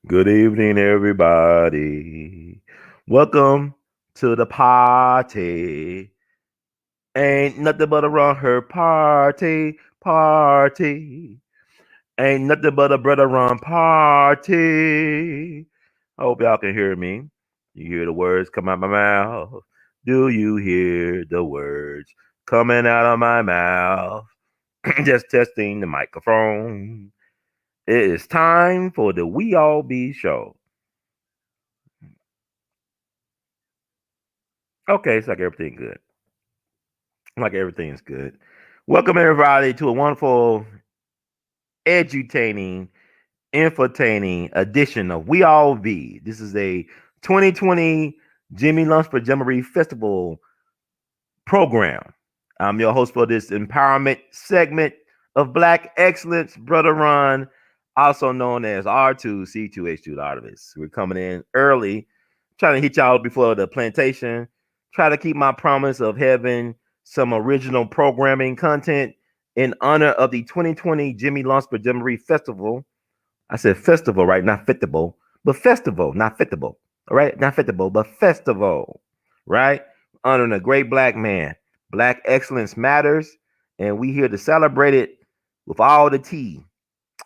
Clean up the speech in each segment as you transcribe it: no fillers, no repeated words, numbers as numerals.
Good evening, everybody. Welcome to the party. Ain't nothing but a run her party. Ain't nothing but a brother run party. I hope y'all can hear me. You hear the words come out my mouth. Do you hear the words coming out of my mouth? Just testing the microphone. It is time for the We All Be show. Okay, it's like everything good. Like everything's good. Welcome everybody to a wonderful, edutaining, infotaining edition of We All Be. This is a 2020 Jimmy Lunch for Jamboree Festival program. I'm your host for this empowerment segment of Black Excellence, Brother Ron, also known as R2C2H2 the Artivist. We're coming in early, trying to hit y'all before the plantation. Try to keep my promise of having some original programming content in honor of the 2020 Jimmy Lunsford Jamboree Festival. I said festival, right? Not festival, but festival, not festival. All right, not festival, but festival, right? Honoring a great black man. Black excellence matters, and we here to celebrate it with all the tea,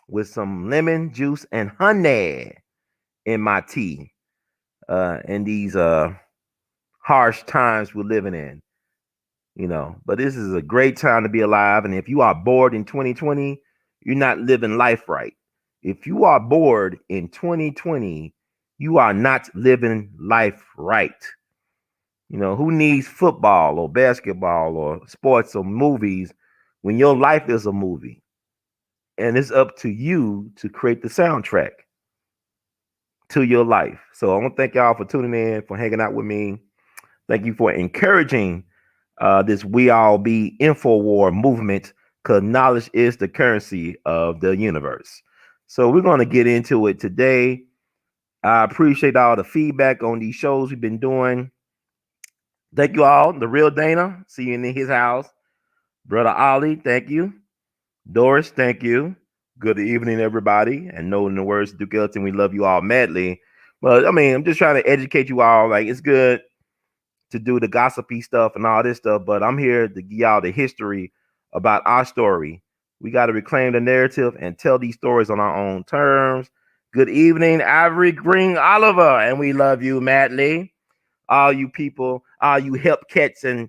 with some lemon juice and honey in my tea. In these harsh times we're living in, But this is a great time to be alive. And if you are bored in 2020, you're not living life right. If you are bored in 2020, you are not living life right. Who needs football or basketball or sports or movies when your life is a movie? And it's up to you to create the soundtrack to your life. So I want to thank y'all for tuning in, for hanging out with me. Thank you for encouraging this We All Be InfoWar movement, because knowledge is the currency of the universe. So we're going to get into it today. I appreciate all the feedback on these shows we've been doing. Thank you all. The real Dana, see you in his house. Brother Ollie, thank you. Doris, thank you. Good evening, everybody. And knowing the words of Duke Ellington, we love you all madly. But I mean, I'm just trying to educate you all. Like, it's good to do the gossipy stuff and all this stuff, but I'm here to give y'all the history about our story. We got to reclaim the narrative and tell these stories on our own terms. Good evening, Ivory Green Oliver, and we love you madly. All you people, all you help cats and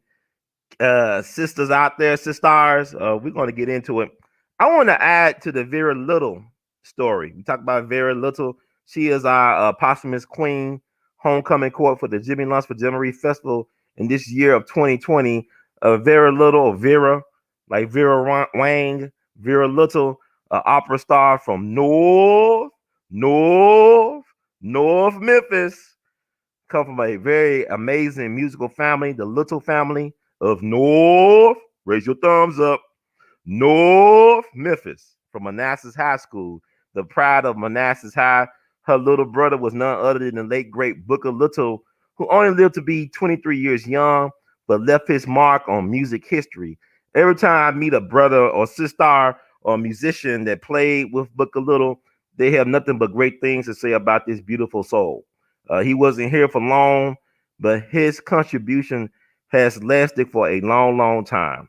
sisters out there, sisters, we're going to get into it. I want to add to the Vera Little story. We talked about Vera Little. She is our posthumous queen, homecoming court for the Jimmy Lunsford Jamboree Festival in this year of 2020. Vera Little, Vera, like Vera Wang, Vera Little, opera star from North Memphis. Come from a very amazing musical family, the Little family of North. Raise your thumbs up. North Memphis, from Manassas High School, the pride of Manassas High. Her little brother was none other than the late great Booker Little, who only lived to be 23 years young, but left his mark on music history. Every time I meet a brother or sister or musician that played with Booker Little, they have nothing but great things to say about this beautiful soul. He wasn't here for long, but his contribution has lasted for a long, long time.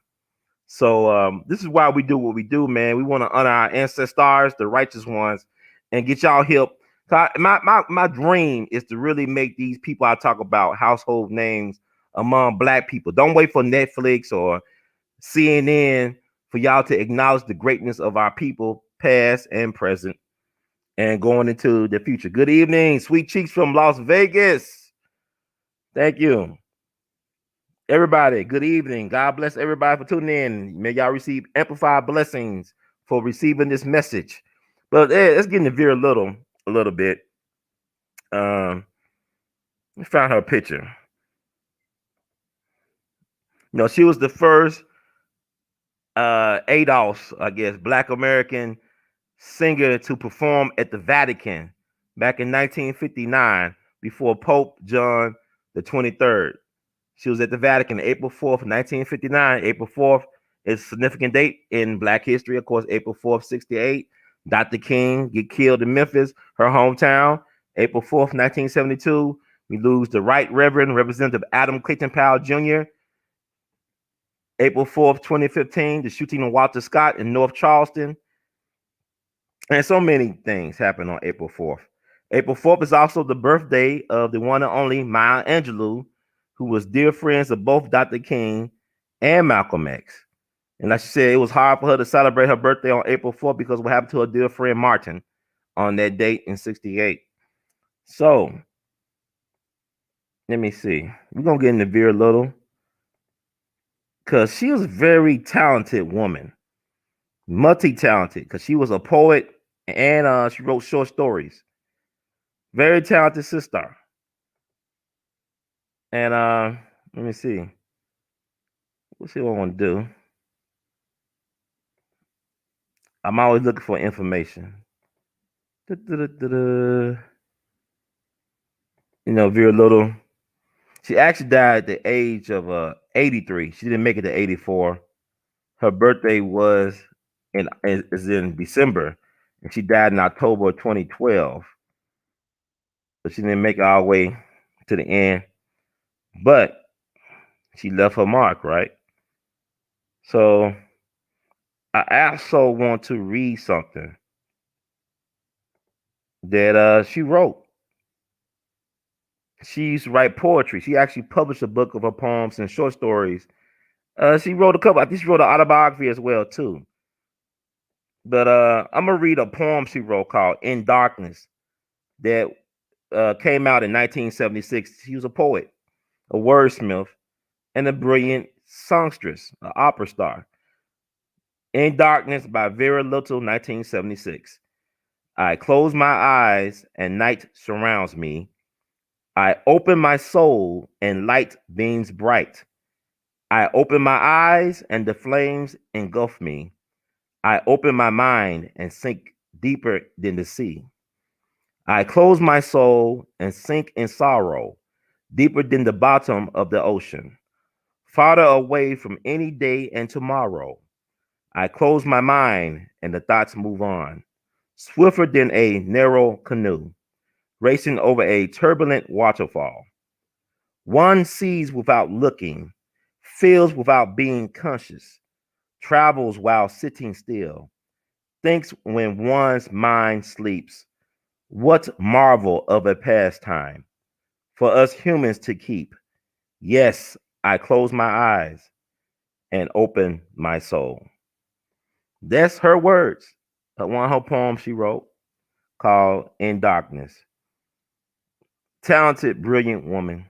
So this is why we do what we do, man. We want to honor our ancestors, the righteous ones, and get y'all help. My dream is to really make these people I talk about household names among black people. Don't wait for Netflix or CNN for y'all to acknowledge the greatness of our people, past and present, and going into the future. Good evening, Sweet Cheeks from Las Vegas. Thank you. Everybody, good evening. God bless everybody for tuning in. May y'all receive amplified blessings for receiving this message. But let's get into Vera Little a little bit. We found her picture. She was the first ADOS, I guess, Black American singer to perform at the Vatican back in 1959 before Pope John the 23rd. She was at the Vatican April 4th, 1959. April 4th is a significant date in Black history. Of course, April 4th, 68. Dr. King get killed in Memphis, her hometown, April 4th, 1972. We lose the Right Reverend Representative Adam Clayton Powell Jr. April 4th, 2015, the shooting of Walter Scott in North Charleston. And so many things happen on April 4th. April 4th is also the birthday of the one and only Maya Angelou, who was dear friends of both Dr. King and Malcolm X. And like she said, it was hard for her to celebrate her birthday on April 4th because of what happened to her dear friend Martin on that date in 68. So, let me see. We're going to get into Vera Little because she was a very talented woman, multi-talented, because she was a poet and she wrote short stories. Very talented sister. And let me see. Let's see what I want to do. I'm always looking for information. You know, Vera Little. She actually died at the age of 83. She didn't make it to 84. Her birthday is in December, and she died in October of 2012. So she didn't make it all the way to the end, but she left her mark, right? So I also want to read something that she wrote. She used to write poetry. She actually published a book of her poems and short stories. She wrote a couple. I think she wrote an autobiography as well too. But I'm gonna read a poem she wrote called "In Darkness" that came out in 1976. She was a poet, a wordsmith, and a brilliant songstress, an opera star. "In Darkness" by Vera Little, 1976. I close my eyes and night surrounds me. I open my soul and light beams bright. I open my eyes and the flames engulf me. I open my mind and sink deeper than the sea. I close my soul and sink in sorrow, deeper than the bottom of the ocean, farther away from any day and tomorrow. I close my mind and the thoughts move on, swifter than a narrow canoe, racing over a turbulent waterfall. One sees without looking, feels without being conscious, travels while sitting still, thinks when one's mind sleeps. What marvel of a pastime for us humans to keep. Yes, I close my eyes and open my soul. That's her words. One of her poems she wrote called "In Darkness." Talented, brilliant woman.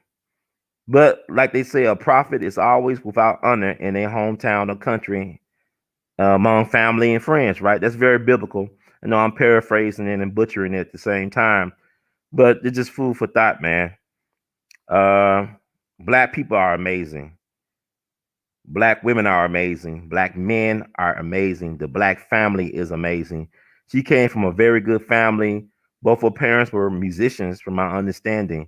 But like they say, a prophet is always without honor in their hometown or country, among family and friends, right? That's very biblical. I know I'm paraphrasing it and butchering it at the same time, but it's just food for thought, man. Uh, Black people are amazing. Black women are amazing. Black men are amazing. The Black family is amazing. She came from a very good family. Both her parents were musicians, from my understanding.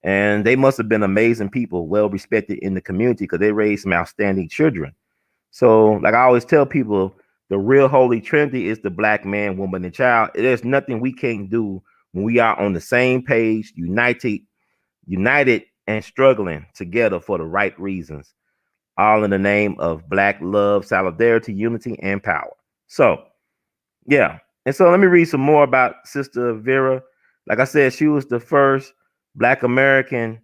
And they must have been amazing people, well respected in the community because they raised some outstanding children. So, like I always tell people, the real holy trinity is the Black man, woman, and child. There's nothing we can't do when we are on the same page, united and struggling together for the right reasons, all in the name of Black love, solidarity, unity, and power. So, yeah. And so let me read some more about Sister Vera. Like I said, she was the first Black American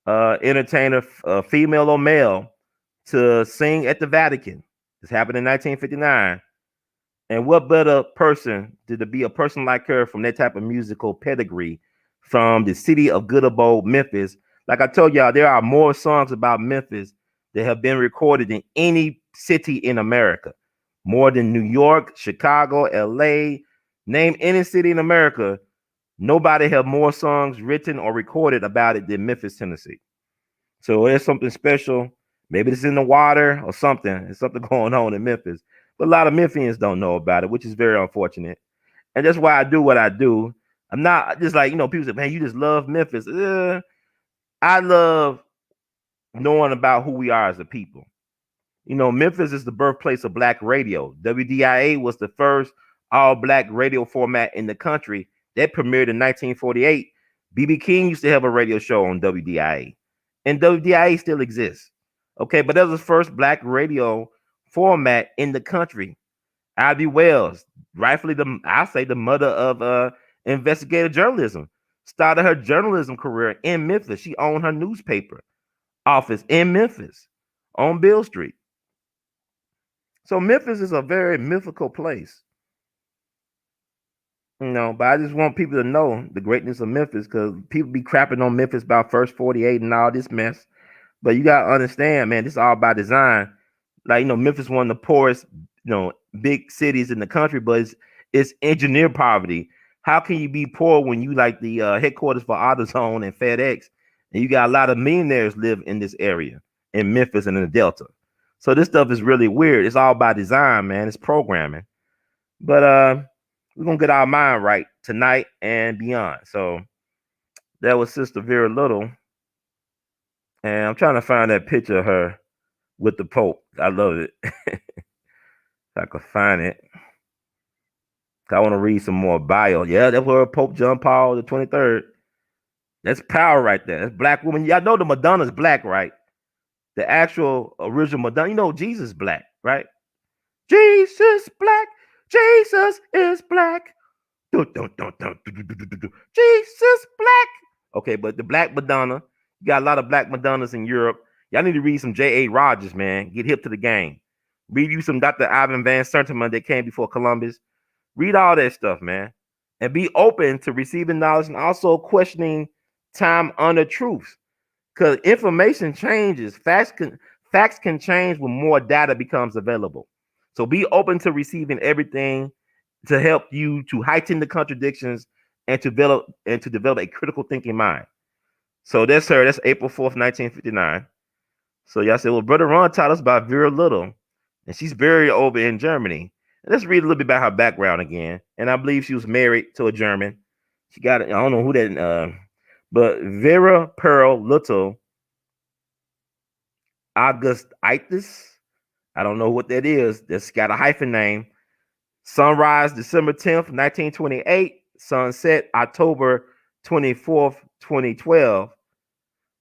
entertainer, female or male, to sing at the Vatican. This happened in 1959. And what better person to be a person like her from that type of musical pedigree from the city of good old Memphis? Like I told y'all, there are more songs about Memphis that have been recorded in any city in America, more than New York, Chicago, L.A. Name any city in America. Nobody have more songs written or recorded about it than Memphis, Tennessee. So there's something special. Maybe it's in the water or something. There's something going on in Memphis. But a lot of Memphians don't know about it, which is very unfortunate. And that's why I do what I do. I'm not just like, people say, man, you just love Memphis. I love knowing about who we are as a people. Memphis is the birthplace of Black radio. WDIA was the first all-black radio format in the country that premiered in 1948. B.B. King used to have a radio show on WDIA, and WDIA still exists. Okay, but that was the first black radio format in the country. Ivy Wells, rightfully I say the mother of investigative journalism, started her journalism career in Memphis. She owned her newspaper office in Memphis on Bill Street. So Memphis is a very mythical place. But I just want people to know the greatness of Memphis, because people be crapping on Memphis about first 48 and all this mess. But you gotta understand, man, this is all by design. Like, Memphis one of the poorest, big cities in the country, but it's engineer poverty. How can you be poor when you like the headquarters for AutoZone and FedEx, and you got a lot of millionaires live in this area in Memphis and in the Delta? So this stuff is really weird. It's all by design, man. It's programming. But we're gonna get our mind right tonight and beyond. So that was Sister Vera Little, and I'm trying to find that picture of her with the Pope. I love it. If I could find it. I want to read some more bio. Yeah, that's where Pope John Paul the 23rd. That's power right there. That's black woman. Y'all know the Madonna's black, right? The actual original Madonna. Jesus black, right? Jesus black. Jesus is black. Jesus black. Okay, but the black Madonna, you got a lot of black Madonnas in Europe. Y'all need to read some J.A. Rogers, man. Get hip to the game. Read you some Dr. Ivan Van Sertima that came before Columbus. Read all that stuff, man. And be open to receiving knowledge and also questioning time-honored truths. Because information changes. Facts can change when more data becomes available. So be open to receiving everything to help you to heighten the contradictions and to develop a critical thinking mind. So that's her. That's April 4th, 1959. So y'all said, well, Brother Ron taught us about Vera Little, and she's buried over in Germany. And let's read a little bit about her background again. And I believe she was married to a German. She got, I don't know who that, but Vera Pearl Little Augustitis. I don't know what that is. That's got a hyphen name. Sunrise December 10th, 1928. Sunset October 24th, 2012.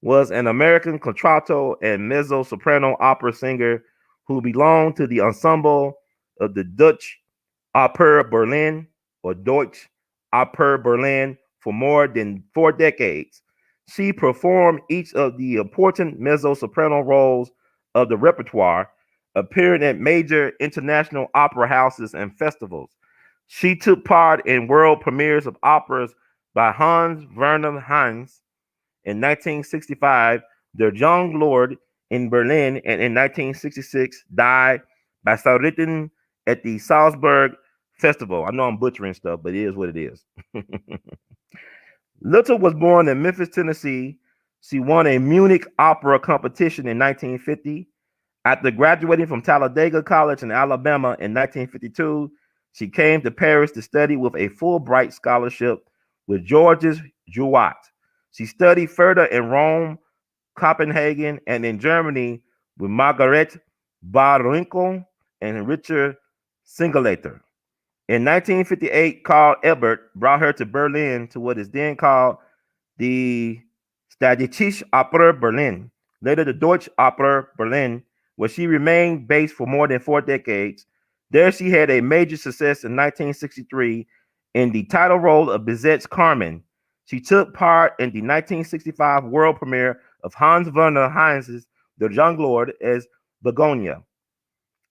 Was an American contralto and mezzo-soprano opera singer who belonged to the ensemble of the Dutch Oper Berlin or Deutsche Oper Berlin for more than 4 decades. She performed each of the important mezzo-soprano roles of the repertoire, appearing at major international opera houses and festivals. She took part in world premieres of operas by Hans Werner Henze in 1965, Der Jongleur in Berlin, and in 1966 died by Saarbrücken at the Salzburg Festival. I know I'm butchering stuff, but it is what it is. Little was born in Memphis, Tennessee. She won a Munich opera competition in 1950. After graduating from Talladega College in Alabama in 1952, she came to Paris to study with a Fulbright scholarship with Georges Jouat. She studied further in Rome, Copenhagen, and in Germany with Margaret Barwinkel and Richard Singleter. In 1958, Karl Ebert brought her to Berlin to what is then called the Staatliche Oper Berlin, later the Deutsche Oper Berlin, where she remained based for more than 4 decades. There she had a major success in 1963 in the title role of Bizet's Carmen. She took part in the 1965 world premiere of Hans Werner Henze's The Jongleur as Begonia.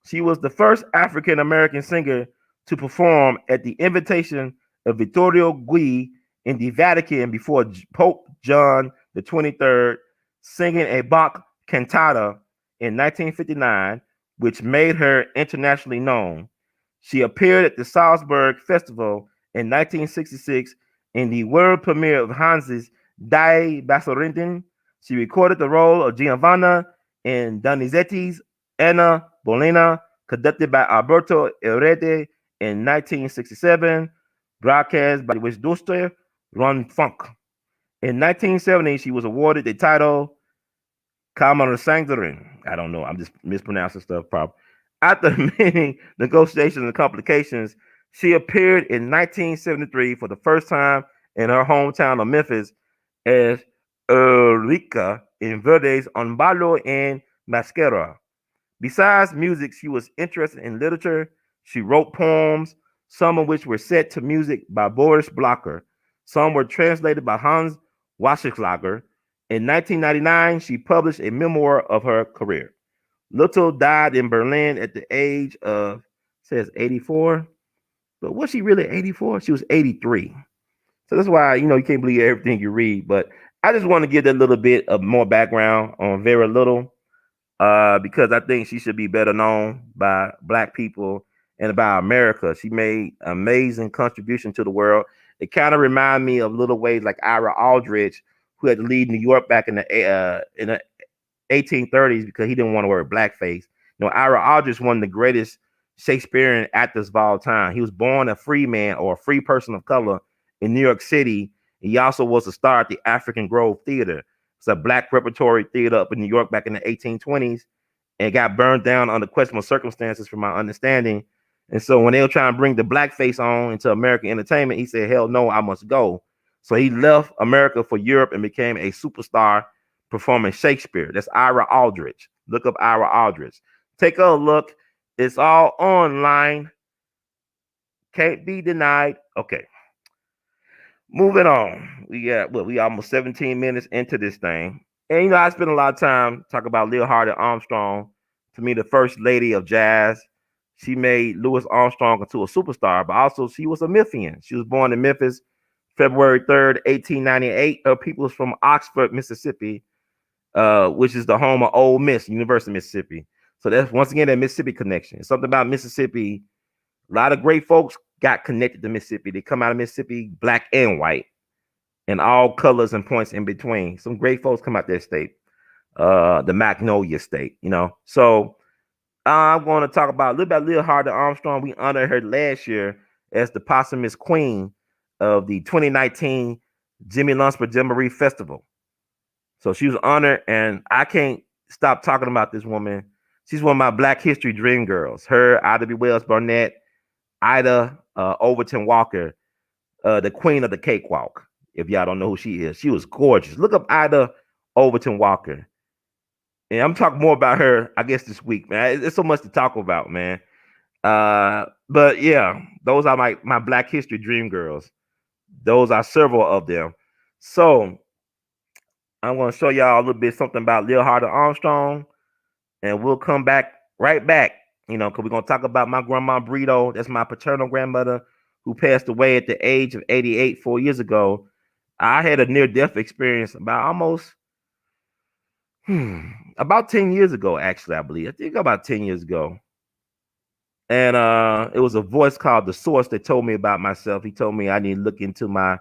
She was the first African-American singer to perform at the invitation of Vittorio Guidi in the Vatican before Pope John the 23rd, singing a Bach cantata in 1959, which made her internationally known. She appeared at the Salzburg Festival in 1966 in the world premiere of Hans's Die Bassarin. She recorded the role of Giovanna in Donizetti's Anna Bolena, conducted by Alberto Heredia in 1967, broadcast by which Duster Rundfunk. In 1970, she was awarded the title Kammersängerin. I don't know. I'm just mispronouncing stuff probably. After many negotiations and complications, She appeared in 1973 for the first time in her hometown of Memphis as Ulrika in Verdi's Un ballo en mascara. Besides music, she was interested in literature. She wrote poems, some of which were set to music by Boris Blocher. Some were translated by Hans Wasserschlager. In 1999, she published a memoir of her career. Little died in Berlin at the age of, says 84, but was she really 84? She was 83. So that's why, you can't believe everything you read. But I just want to give a little bit of more background on Vera Little, because I think she should be better known by Black people and by America. She made amazing contribution to the world. It kind of reminded me of little ways like Ira Aldridge, who had to leave New York back in the 1830s because he didn't want to wear blackface. Ira Aldridge, one of the greatest Shakespearean actors of all time. He was born a free man or a free person of color in New York City. He also was a star at the African Grove Theater. It's a black repertory theater up in New York back in the 1820s, and got burned down under questionable circumstances, from my understanding. And so when they were trying to bring the blackface on into American entertainment, he said, "Hell no, I must go." So he left America for Europe and became a superstar performing Shakespeare. That's Ira Aldridge. Look up Ira Aldridge. Take a look. It's all online. Can't be denied. Okay. Moving on. We almost 17 minutes into this thing. And I spent a lot of time talking about Lil Hardin Armstrong, to me, the first lady of jazz. She made Louis Armstrong into a superstar, but also she was a Memphian. She was born in Memphis, February 3rd, 1898. Her people is from Oxford, Mississippi, which is the home of Ole Miss, University of Mississippi. So that's once again that Mississippi connection. Something about Mississippi. A lot of great folks got connected to Mississippi. They come out of Mississippi, black and white, and all colors and points in between. Some great folks come out that state, the Magnolia State. So I'm going to talk about a little bit Lil Hardin Armstrong. We honored her last year as the posthumous queen of the 2019 Jimmy Lunsford Jamboree Festival. So she was honored, and I can't stop talking about this woman. She's one of my Black History dream girls. Her, Ida B. Wells Barnett, Ida Overton Walker, the queen of the cakewalk. If y'all don't know who she is, she was gorgeous. Look up Ida Overton Walker. And I'm talking more about her, I guess, this week, man. It's so much to talk about, man. But yeah, those are my Black History dream girls. Those are several of them. So I'm going to show y'all a little bit something about Lil Hardin Armstrong, and we'll come back right back, because we're going to talk about my grandma Britto. That's my paternal grandmother, who passed away at the age of 88 4 years ago. I had a near-death experience about 10 years ago, actually, I believe. I think about 10 years ago. And it was a voice called The Source that told me about myself. He told me I need to look into my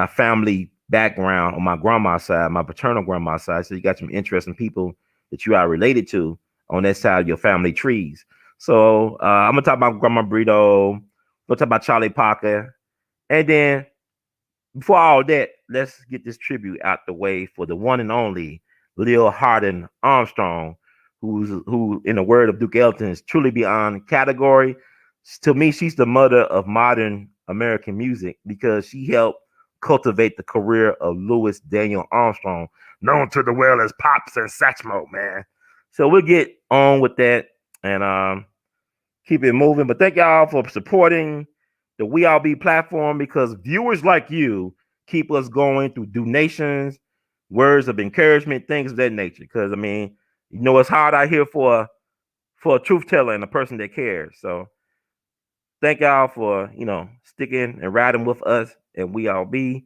family background on my grandma's side, my paternal grandma's side. So you got some interesting people that you are related to on that side of your family trees. So I'm gonna talk about Grandma Britto. We'll talk about Charlie Parker, and then before all that, let's get this tribute out the way for the one and only Lil Hardin Armstrong, who, in the word of Duke Ellington, is truly beyond category. To me, she's the mother of modern American music because she helped cultivate the career of Louis Daniel Armstrong, known to the world as Pops and Satchmo, man. So we'll get on with that and keep it moving. But thank y'all for supporting the We All Be platform, because viewers like you keep us going through donations, words of encouragement, things of that nature. Because it's hard out here for a truth teller and a person that cares. So thank y'all for sticking and riding with us, and We All Be.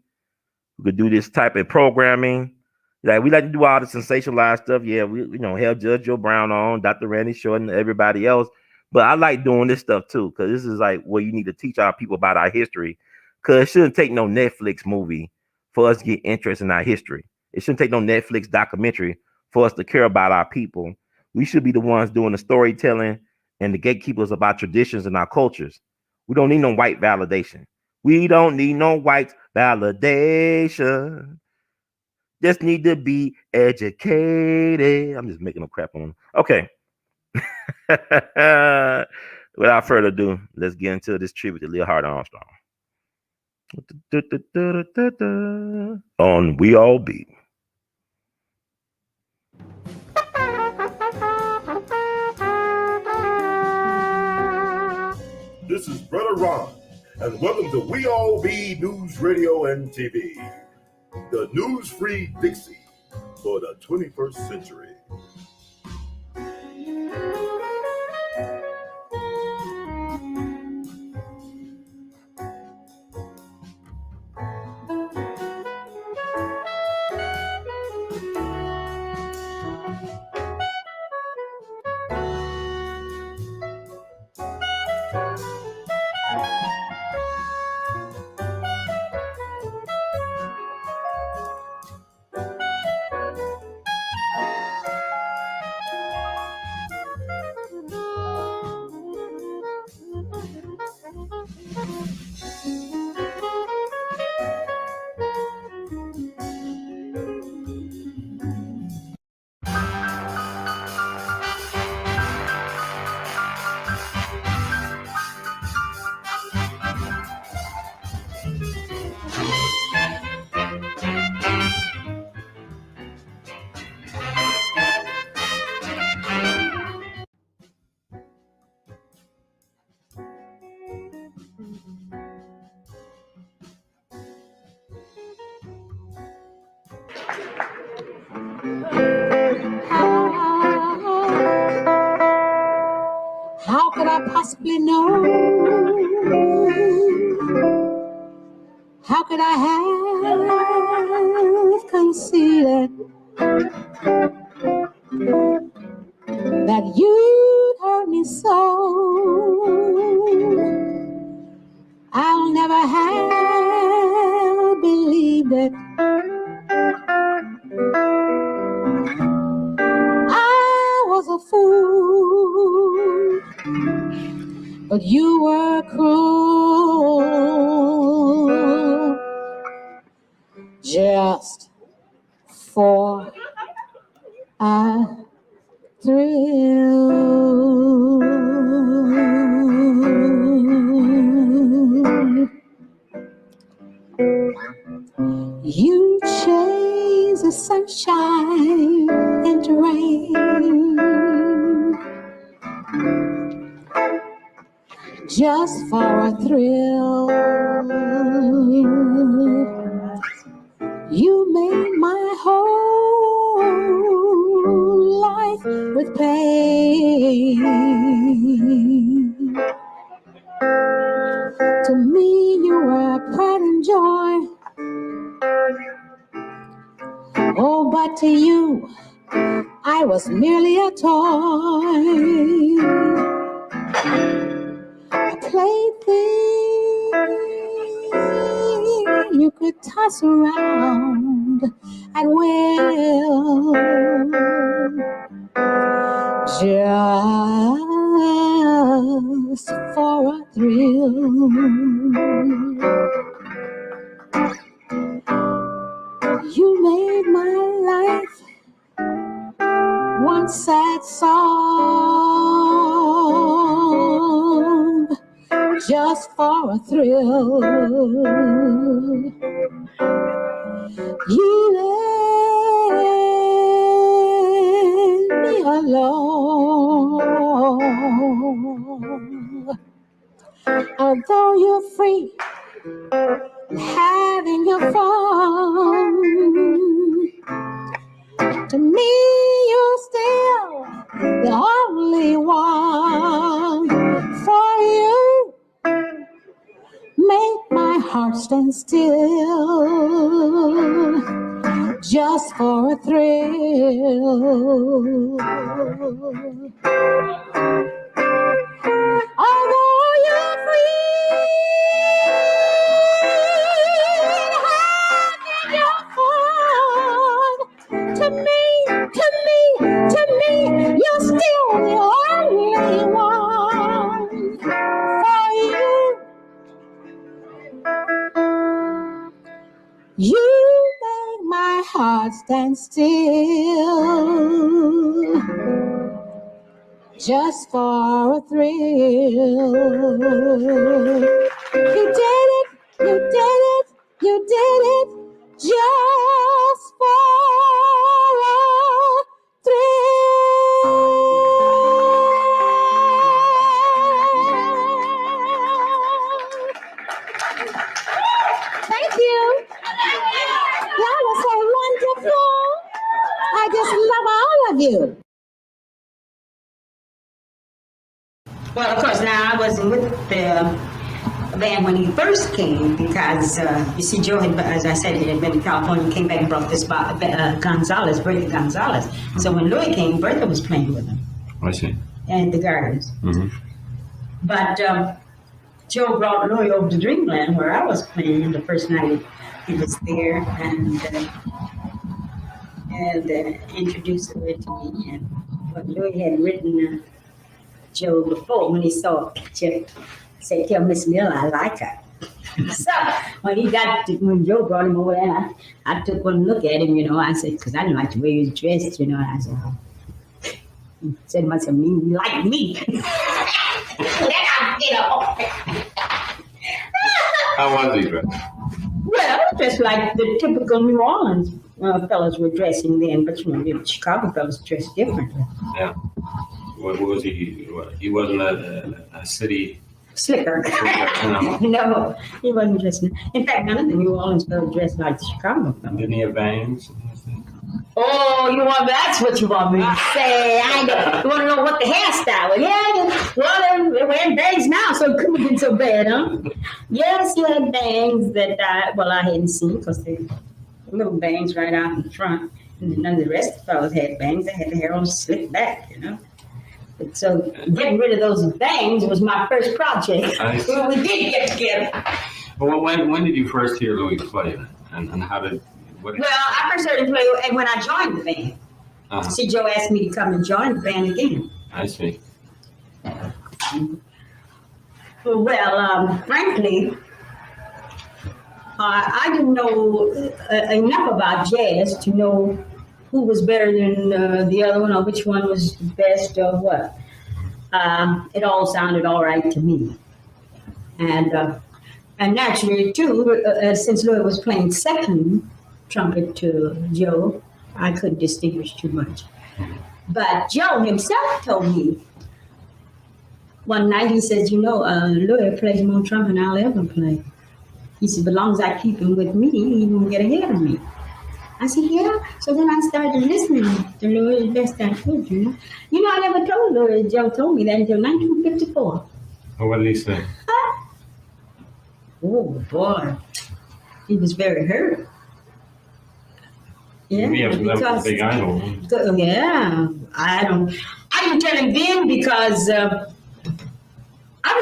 We could do this type of programming. Like, we like to do all the sensationalized stuff. Yeah, we help Judge Joe Brown on, Dr. Randy Short, and everybody else. But I like doing this stuff too, because this is like where you need to teach our people about our history. Because it shouldn't take no Netflix movie for us to get interest in our history. It shouldn't take no Netflix documentary for us to care about our people. We should be the ones doing the storytelling and the gatekeepers of our traditions and our cultures. We don't need no white validation. We don't need no white validation. Just need to be educated. I'm just making a crap on them. Okay. Without further ado, let's get into this tribute to Lil Hardin Armstrong. On We All Be. This is Brother Ron, and welcome to We All Be News Radio and TV, the news-free Dixie for the 21st century. How could I possibly know? How could I have conceived that you'd hurt me so? I'll never have believed it. I was a fool, but you were cruel just for a thrill. You changed the sunshine into rain just for a thrill. You made my whole life with pain. To me, you were pride and joy. Oh, but to you, I was merely a toy, a plaything you could toss around at will, just for a thrill. You made my life one sad song just for a thrill. You let me alone. Although you're free and having your fun, to me you're still the only one. For you make my heart stand still just for a thrill. Although you're free and having your fun, to me, you're still the only one. For you make my heart stand still just for a thrill. You did it, you did it, you did it just for a thrill. Thank you. Y'all are so wonderful. I just love all of you. Well, of course, now I wasn't with the band when he first came because, you see, Joe had, as I said, he had been to California, came back and brought this Gonzalez, Britto Gonzalez. So when Louis came, Bertha was playing with him. I see. And the Gardens. Mm-hmm. But Joe brought Louis over to Dreamland where I was playing the first night he was there and introduced Louis to me. And what Louis had written Joe before when he saw a picture, said, "Tell Miss Miller I like her." So when Joe brought him over there, I took one look at him, I said, because I didn't like the way he was dressed, and I said, he said, "Must have mean you like me." How was he dressed? Well, just like the typical New Orleans fellas were dressing then, but the Chicago fellas dressed differently. Yeah. What was he? He wasn't a city Slicker. No. No, he wasn't dressing. In fact, none of the New Orleans fellas dressed like the Chicago fellas. Didn't he have bangs? Oh, that's what you want me to say. You want to know what the hairstyle was? Yeah, well, they're wearing bangs now, so it couldn't have been so bad, huh? Yes, he had bangs that I hadn't seen because they little bangs right out in front. And none of the rest of the fellas had bangs. They had the hair on slicked back, But so getting rid of those bangs was my first project. When we did get together. Well, when did you first hear Louis play, and how did? Well, I first heard him play when I joined the band. Uh-huh. See, Joe asked me to come and join the band again. I see. Well, frankly, I didn't know enough about jazz to know who was better than the other one or which one was the best or what. It all sounded all right to me. And naturally, too, since Louis was playing second trumpet to Joe, I couldn't distinguish too much. But Joe himself told me one night, he says, Louis plays more trumpet than I'll ever play. He said, but as long as I keep him with me, he won't get ahead of me. I said, yeah. So then I started listening to Louis the best I could, I never told Louis, Joe told me that until 1954. Well, what did he say? Oh, boy. He was very hurt. Yeah, that was a big idol. Yeah, I didn't tell him then because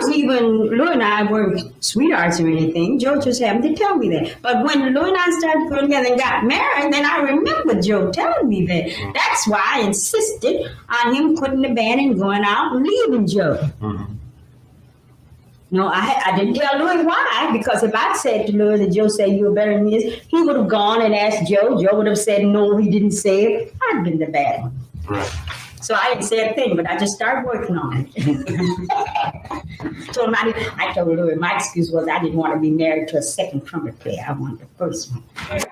Louis and I weren't sweethearts or anything. Joe just happened to tell me that. But when Louis and I started going together and got married, then I remember Joe telling me that. That's why I insisted on him quitting the band and going out and leaving Joe. Mm-hmm. No, I didn't tell Louis why, because if I'd said to Louis that Joe said you were better than this, he would have gone and asked Joe. Joe would have said, no, he didn't say it. I'd have been the bad one. Right. So I didn't say a thing, but I just started working on it. I told Louis, my excuse was I didn't want to be married to a second trumpet player. I wanted the first one. Right.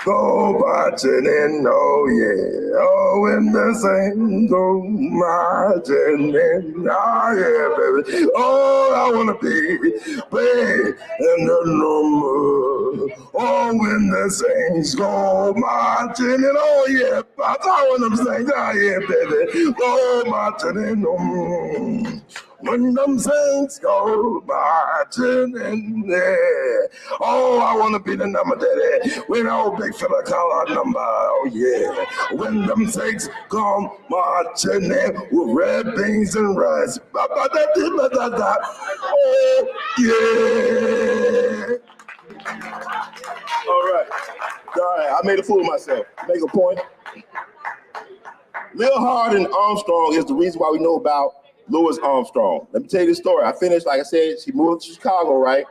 go marching in, oh yeah. Oh, when the saints go marching in, oh yeah, baby. Oh, I wanna be playing in the number. Oh, when the saints go marching in, oh yeah. That's all when them saints, oh yeah, baby. Go marching in, when them saints go marching in there. Oh, I want to be the number daddy. When old big fella call our number, oh yeah. When them saints come marching in with red beans and rice. Oh, yeah. All right, I made a fool of myself. Make a point. Lil Hardin Armstrong is the reason why we know about Louis Armstrong. Let me tell you the story. I finished, like I said, she moved to Chicago, right?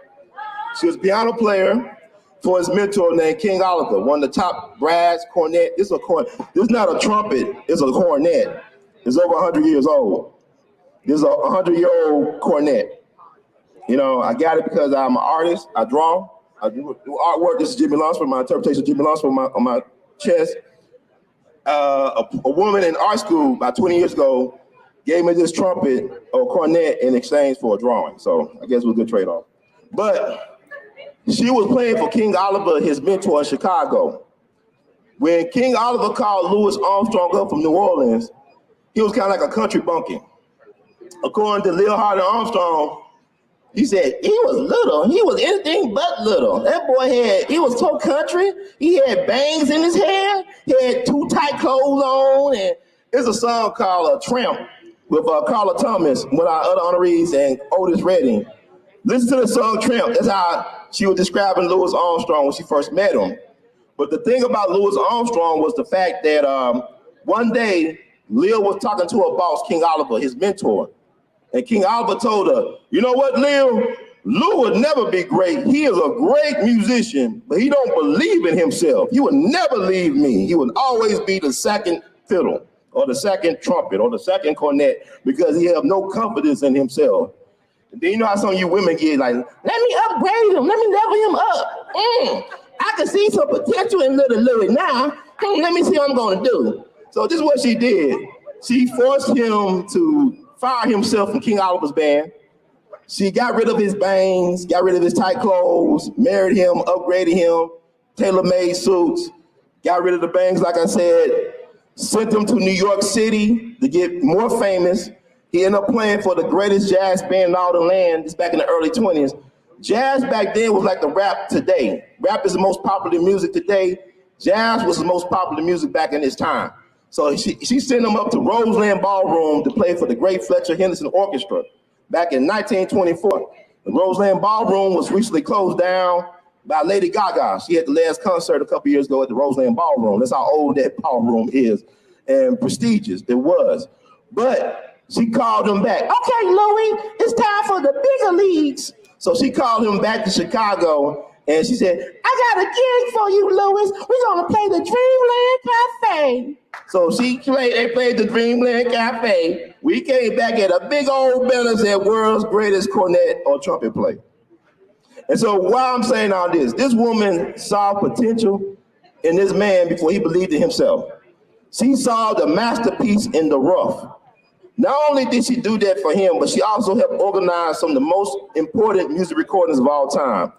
She was a piano player for his mentor named King Oliver, one of the top brass cornet. This is not a trumpet, it's a cornet. It's over 100 years old. This is a 100-year-old cornet. You know, I got it because I'm an artist. I draw. I do artwork. This is Jimmy Lunsford, my interpretation of Jimmy Lunsford on my chest. A woman in art school about 20 years ago gave me this trumpet or cornet in exchange for a drawing. So I guess it was a good trade-off. But she was playing for King Oliver, his mentor in Chicago. When King Oliver called Louis Armstrong up from New Orleans, he was kind of like a country bumpkin. According to Lil Hardin Armstrong, he said he was little. He was anything but little. That boy he was so country. He had bangs in his hair. He had too tight clothes on. And there's a song called Tramp with Carla Thomas, one of our other honorees, and Otis Redding. Listen to the song Tramp. That's how she was describing Louis Armstrong when she first met him. But the thing about Louis Armstrong was the fact that one day, Lil was talking to her boss, King Oliver, his mentor. And King Oliver told her, you know what, Lil? Lou would never be great. He is a great musician, but he don't believe in himself. He would never leave me. He would always be the second fiddle or the second trumpet or the second cornet because he have no confidence in himself. And then you know how some of you women get like, let me upgrade him. Let me level him up. I can see some potential in little Louis now. Let me see what I'm going to do. So this is what she did. She forced him to fire himself from King Oliver's band. She got rid of his bangs, got rid of his tight clothes, married him, upgraded him, tailor-made suits, got rid of the bangs, like I said, sent him to New York City to get more famous. He ended up playing for the greatest jazz band in all the land. This back in the early 20s. Jazz back then was like the rap today. Rap is the most popular music today. Jazz was the most popular music back in this time. So she sent him up to Roseland Ballroom to play for the great Fletcher Henderson Orchestra back in 1924. The Roseland Ballroom was recently closed down by Lady Gaga. She had the last concert a couple years ago at the Roseland Ballroom. That's how old that ballroom is and prestigious it was. But she called him back. Okay, Louis, it's time for the bigger leagues. So she called him back to Chicago and she said, I got a gig for you, Louis. We're gonna play the Dreamland Cafe. So they played the Dreamland Cafe. We came back at a big old banner said world's greatest cornet or trumpet player. And so why I'm saying all this woman saw potential in this man before he believed in himself. She saw the masterpiece in the rough. Not only did she do that for him, but she also helped organize some of the most important music recordings of all time.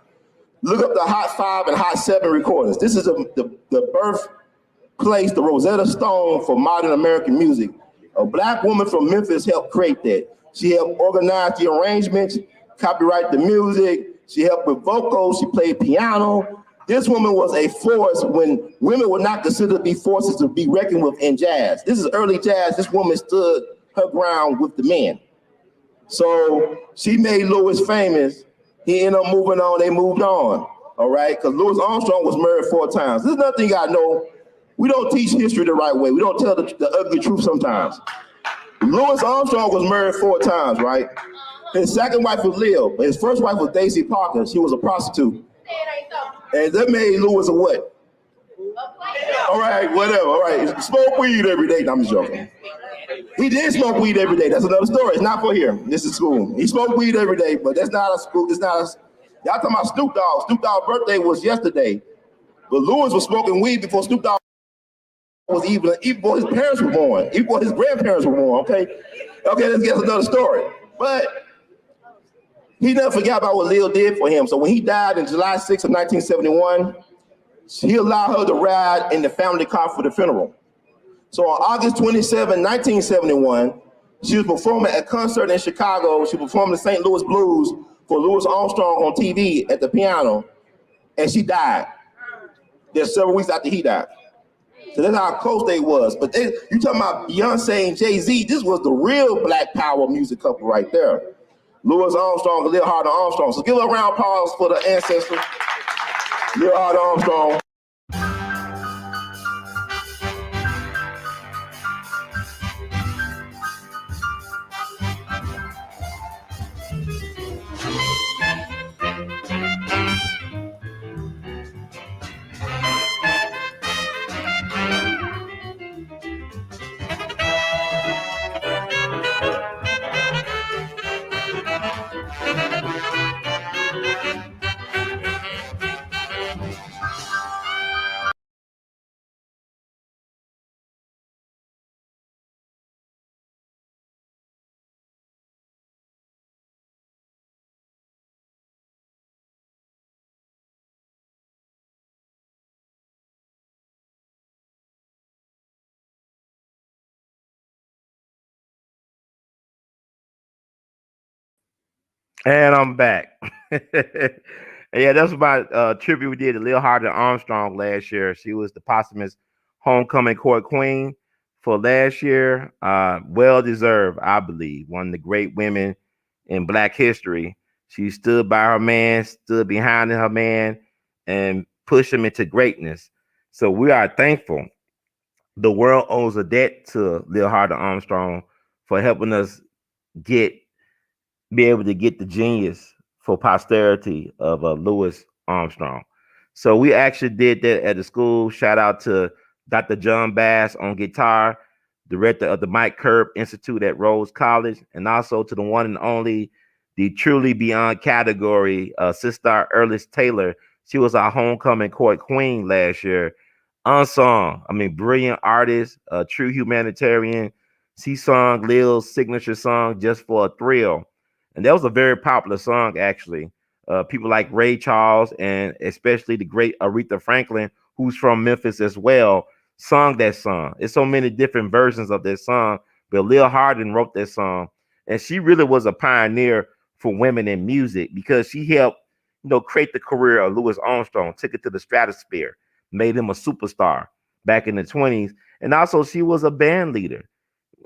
Look up the Hot 5 and Hot 7 recordings. This is the birthplace, the Rosetta Stone for modern American music. A Black woman from Memphis helped create that. She helped organize the arrangements, copyright the music. She helped with vocals. She played piano. This woman was a force when women were not considered to be forces to be reckoned with in jazz. This is early jazz. This woman stood her ground with the men. So she made Louis famous. He ended up moving on, they moved on, all right? Because Louis Armstrong was married 4 times. There's nothing you gotta know. We don't teach history the right way. We don't tell the ugly truth sometimes. Louis Armstrong was married 4 times, right? His second wife was Lil, but his first wife was Daisy Parker. She was a prostitute. And that made Louis a what? All right, whatever, all right. Smoke weed every day. No, I'm just joking. He did smoke weed every day. That's another story. It's not for here. This is school. He smoked weed every day, but that's not a school. It's not a, y'all talking about Snoop Dogg. Snoop Dogg's birthday was yesterday, But Lewis was smoking weed before Snoop Dogg was even before his parents were born, even before his grandparents were born. Okay, let's get another story. But he never forgot about what Lil did for him. So when he died in July 6th of 1971, he allowed her to ride in the family car for the funeral. So on August 27, 1971, she was performing at a concert in Chicago. She performed the St. Louis Blues for Louis Armstrong on TV at the piano, and she died. There's several weeks after he died. So that's how close they was. But you talking about Beyonce and Jay-Z, this was the real Black Power music couple right there. Louis Armstrong and Lil Hardin Armstrong. So give a round of applause for the ancestors. Lil Hardin Armstrong. And I'm back. Yeah, that's my tribute we did to Lil Hardin Armstrong last year. She was the posthumous homecoming court queen for last year. Well deserved, I believe. One of the great women in Black history. She stood by her man, stood behind her man, and pushed him into greatness. So we are thankful. The world owes a debt to Lil Hardin Armstrong for helping us get be able to get the genius for posterity of Louis Armstrong. So we actually did that at the school. Shout out to Dr. John Bass on guitar, director of the Mike Curb Institute at Rhodes College, and also to the one and only, the truly beyond category, Sister Earlis Taylor. She was our homecoming court queen last year. Unsung, brilliant artist, a true humanitarian. She sung Lil's signature song, Just for a Thrill. And that was a very popular song, actually. People like Ray Charles and especially the great Aretha Franklin, who's from Memphis as well, sung that song. There's so many different versions of that song, but Lil Hardin wrote that song. And she really was a pioneer for women in music because she helped, create the career of Louis Armstrong, took it to the stratosphere, made him a superstar back in the 20s. And also she was a band leader.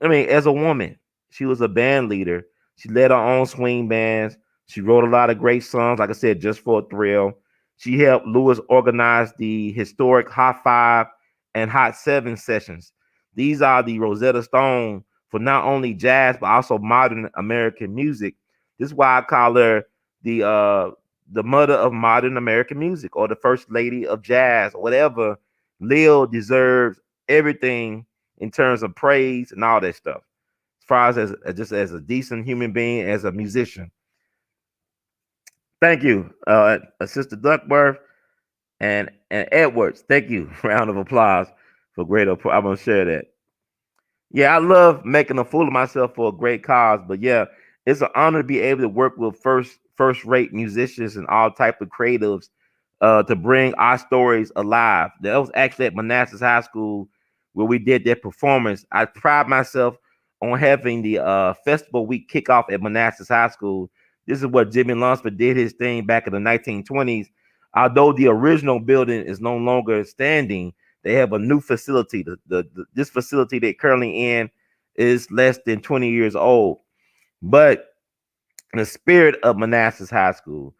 As a woman, she was a band leader. She led her own swing bands. She wrote a lot of great songs, like I said, Just for a Thrill. She helped Lewis organize the historic Hot 5 and Hot 7 sessions. These are the Rosetta Stone for not only jazz, but also modern American music. This is why I call her the mother of modern American music, or the first lady of jazz, or whatever. Lil deserves everything in terms of praise and all that stuff. As far as just as a decent human being, as a musician. Thank you, Sister Duckworth and Edwards. Thank you. Round of applause for great. I'm gonna share that. Yeah, I love making a fool of myself for a great cause, but yeah, it's an honor to be able to work with first rate musicians and all type of creatives to bring our stories alive. That was actually at Manassas High School where we did that performance. I pride myself on having the festival week kickoff at Manassas High School. This is where Jimmy Lunsford did his thing back in the 1920s. Although the original building is no longer standing, they have a new facility. This facility they're currently in is less than 20 years old. But the spirit of Manassas High School,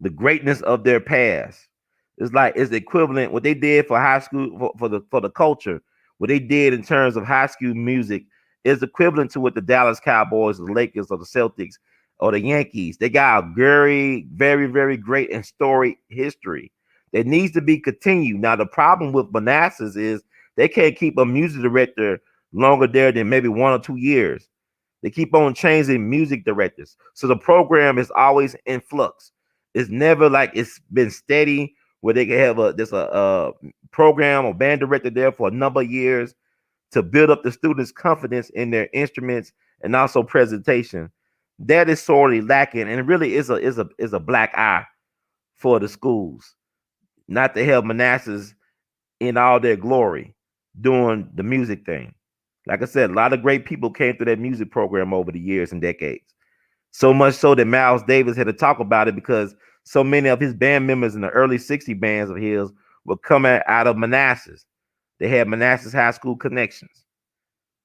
the greatness of their past, it's equivalent what they did for high school for the culture. What they did in terms of high school music is equivalent to what the Dallas Cowboys, the Lakers, or the Celtics, or the Yankees. They got a very, very, very great and storied history that needs to be continued. Now, the problem with Manassas is they can't keep a music director longer there than maybe 1 or 2 years. They keep on changing music directors. So the program is always in flux. It's never like it's been steady where they can have a program or band director there for a number of years to build up the students' confidence in their instruments and also presentation. That is sorely lacking, and it really is a black eye for the schools not to have Manassas in all their glory doing the music thing. Like I said, a lot of great people came through that music program over the years and decades. So much so that Miles Davis had to talk about it because so many of his band members in the early 60 bands of his were coming out of Manassas. They had Manassas high school connections,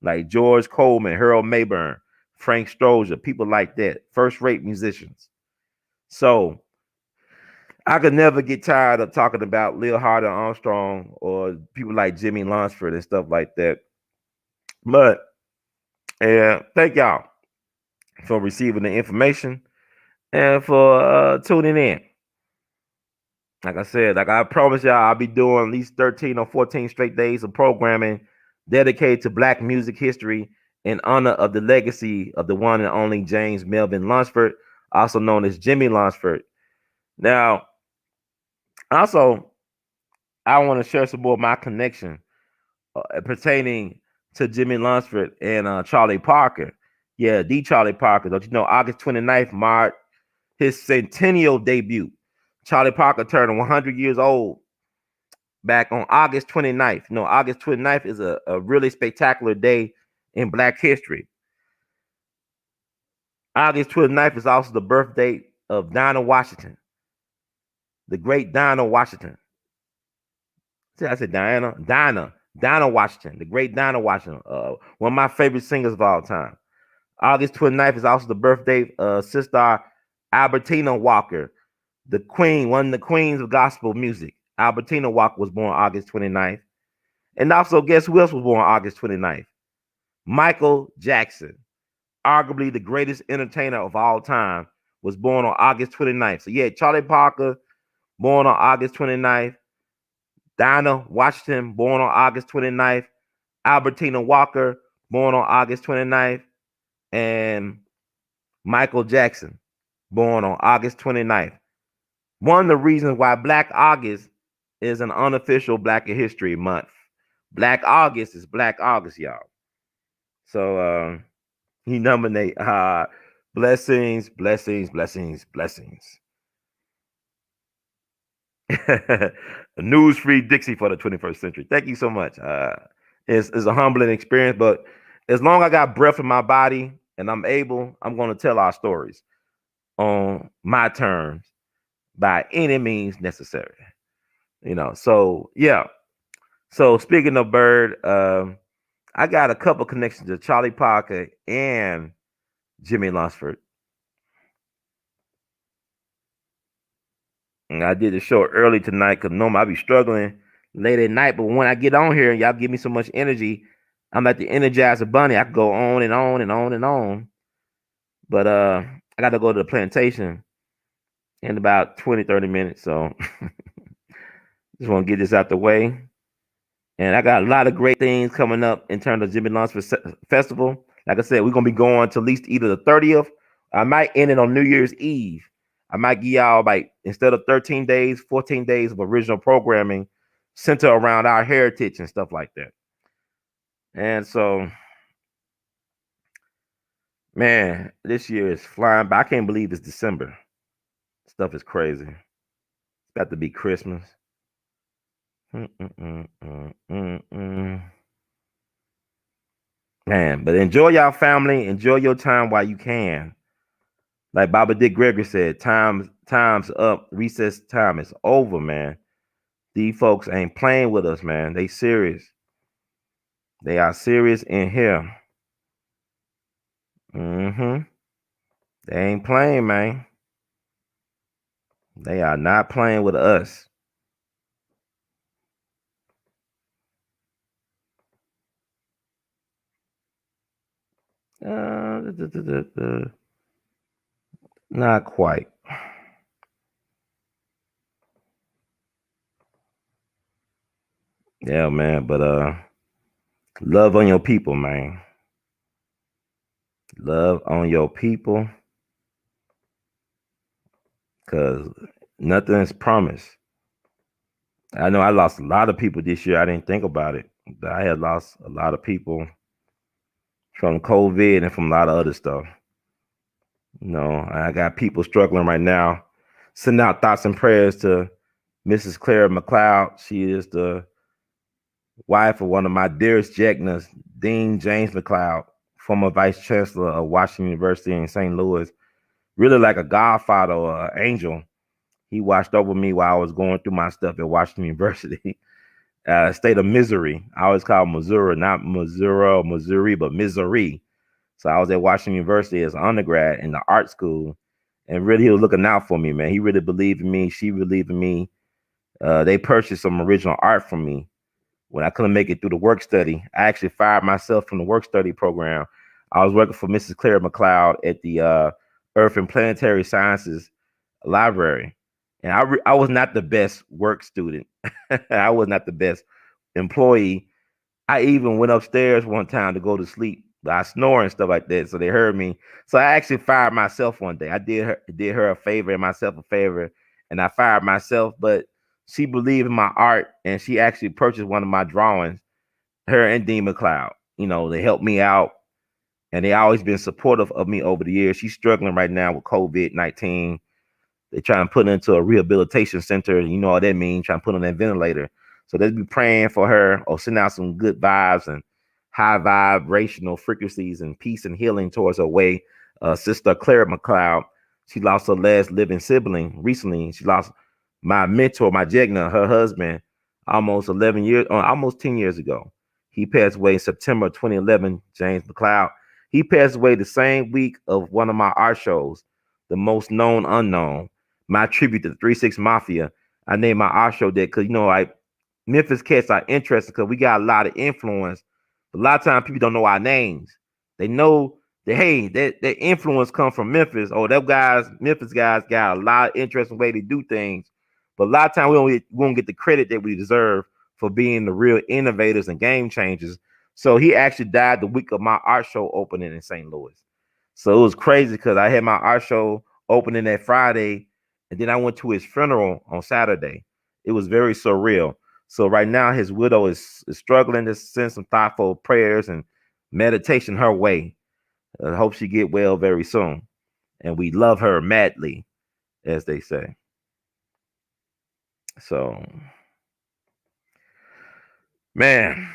like George Coleman, Harold Mayburn, Frank Strozier, people like that, first-rate musicians. So I could never get tired of talking about Lil Hardin Armstrong or people like Jimmy Lunsford and stuff like that. But thank y'all for receiving the information and for tuning in. Like I said, like I promise y'all, I'll be doing at least 13 or 14 straight days of programming dedicated to Black music history in honor of the legacy of the one and only James Melvin Lunsford, also known as Jimmy Lunsford. Now, also, I want to share some more of my connection pertaining to Jimmy Lunsford and Charlie Parker. Yeah, the Charlie Parker. Don't you know, August 29th marked his centennial debut. Charlie Parker turned 100 years old back on August 29th. You know, August 29th is a really spectacular day in Black history. August 29th is also the birth date of Dinah Washington, the great Dinah Washington. See, I said Dinah Washington, the great Dinah Washington, one of my favorite singers of all time. August 29th is also the birthday of Sister Albertina Walker, the queen, one of the queens of gospel music. Albertina Walker was born August 29th. And also, guess who else was born August 29th? Michael Jackson, arguably the greatest entertainer of all time, was born on August 29th. So, yeah, Charlie Parker, born on August 29th. Dinah Washington, born on August 29th. Albertina Walker, born on August 29th. And Michael Jackson, born on August 29th. One of the reasons why Black August is an unofficial Black History Month. Black August is Black August, y'all. So he nominate blessings, blessings, blessings, blessings. A news-free Dixie for the 21st century. Thank you so much. It's a humbling experience, but as long as I got breath in my body and I'm able, I'm going to tell our stories on my terms by any means necessary. You know, so yeah. So speaking of Bird, I got a couple connections to Charlie Parker and Jimmy Lunsford. And I did the show early tonight because normally I be struggling late at night. But when I get on here and y'all give me so much energy, I'm like the Energizer Bunny. I can go on and on and on and on. But I got to go to the plantation in about 20, 30 minutes. So just want to get this out the way. And I got a lot of great things coming up in terms of Jimmy Lunsford Festival. Like I said, we're going to be going to at least either the 30th. I might end it on New Year's Eve. I might give y'all, like, instead of 13 days, 14 days of original programming centered around our heritage and stuff like that. And so, man, this year is flying by. I can't believe it's December. Stuff is crazy. It's got to be Christmas. Man, but enjoy y'all family. Enjoy your time while you can. Like Baba Dick Gregory said, time's up. Recess time is over, man. These folks ain't playing with us, man. They serious. They are serious in here. They ain't playing, man. They are not playing with us. Not quite. Yeah, man, but love on your people, man. Love on your people. Cause nothing is promised. I know I lost a lot of people this year. I didn't think about it. But I had lost a lot of people from COVID and from a lot of other stuff. I got people struggling right now. Sending out thoughts and prayers to Mrs. Clara McLeod. She is the wife of one of my dearest Jegnas, Dean James McLeod, former vice chancellor of Washington University in St. Louis. Really like a godfather or an angel. He watched over me while I was going through my stuff at Washington University. State of Missouri. I always call Missouri, not Missouri or Missouri, but Missouri. So I was at Washington University as an undergrad in the art school, and really he was looking out for me, man. He really believed in me. She believed in me. They purchased some original art from me when I couldn't make it through the work study. I actually fired myself from the work study program. I was working for Mrs. Clara McLeod at the Earth and Planetary Sciences Library. And I was not the best work student. I was not the best employee. I even went upstairs one time to go to sleep. I snore and stuff like that, so they heard me. So I actually fired myself one day. I did her a favor and myself a favor, and I fired myself. But she believed in my art, and she actually purchased one of my drawings. Her and Dean McLeod, they helped me out, and they always been supportive of me over the years. She's struggling right now with COVID-19. They try and put her into a rehabilitation center. You know what that means, trying to put on that ventilator. So they'll be praying for her or send out some good vibes and high vibrational frequencies and peace and healing towards her way. Sister Clara McLeod, she lost her last living sibling recently. She lost my mentor, my Jegna, her husband, almost 10 years ago. He passed away in September 2011, James McLeod. He passed away the same week of one of my art shows, The Most Known Unknown, my tribute to the 3-6 Mafia. I named my art show that because, like Memphis cats are interesting because we got a lot of influence. A lot of times people don't know our names. They know that, hey, that influence come from Memphis. Oh, Memphis guys got a lot of interesting way to do things. But a lot of times we don't get the credit that we deserve for being the real innovators and game changers. So he actually died the week of my art show opening in St. Louis. So it was crazy because I had my art show opening that Friday, and then I went to his funeral on Saturday. It was very surreal. So right now, his widow is struggling to send some thoughtful prayers and meditation her way. I hope she get well very soon. And we love her madly, as they say. So, man,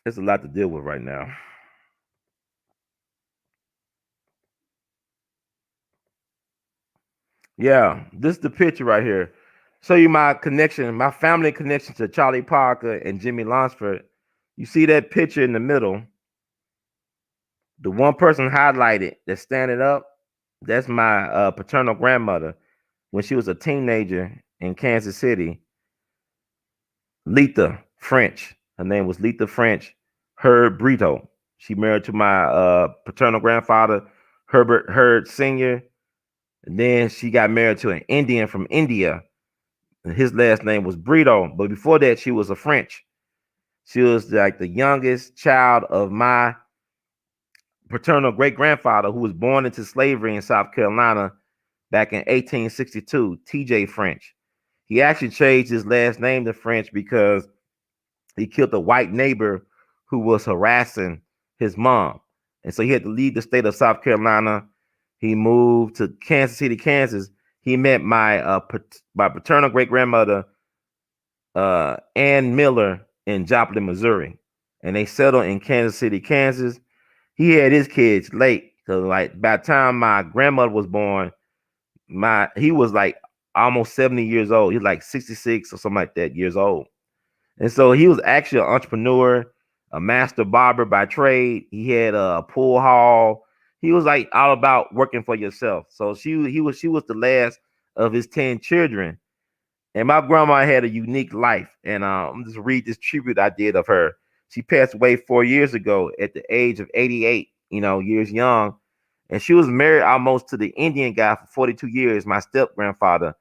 there's a lot to deal with right now. Yeah, this is the picture right here. Show you my connection, my family connection to Charlie Parker and Jimmy Lunsford. You see that picture in the middle? The one person highlighted that's standing up, that's my paternal grandmother when she was a teenager in Kansas City. Letha French. Her name was Letha French. Herb Britto. She married to my paternal grandfather, Herbert Hurd Sr. And then she got married to an Indian from India. And his last name was Britto. But before that, she was a French. She was like the youngest child of my paternal great-grandfather, who was born into slavery in South Carolina back in 1862, T.J. French. He actually changed his last name to French because he killed a white neighbor who was harassing his mom. And so he had to leave the state of South Carolina. He moved to Kansas City, Kansas. He met my paternal great-grandmother, Ann Miller, in Joplin, Missouri. And they settled in Kansas City, Kansas. He had his kids late because, like, by the time my grandmother was born, he was like almost 70 years old. He was like 66 or something like that years old. And so he was actually an entrepreneur, a master barber by trade. He had a pool hall. He was like all about working for yourself. So she was the last of his 10 children. And my grandma had a unique life. And I'm just read this tribute I did of her. She passed away 4 years ago at the age of 88, years young. And she was married almost to the Indian guy for 42 years, my step grandfather,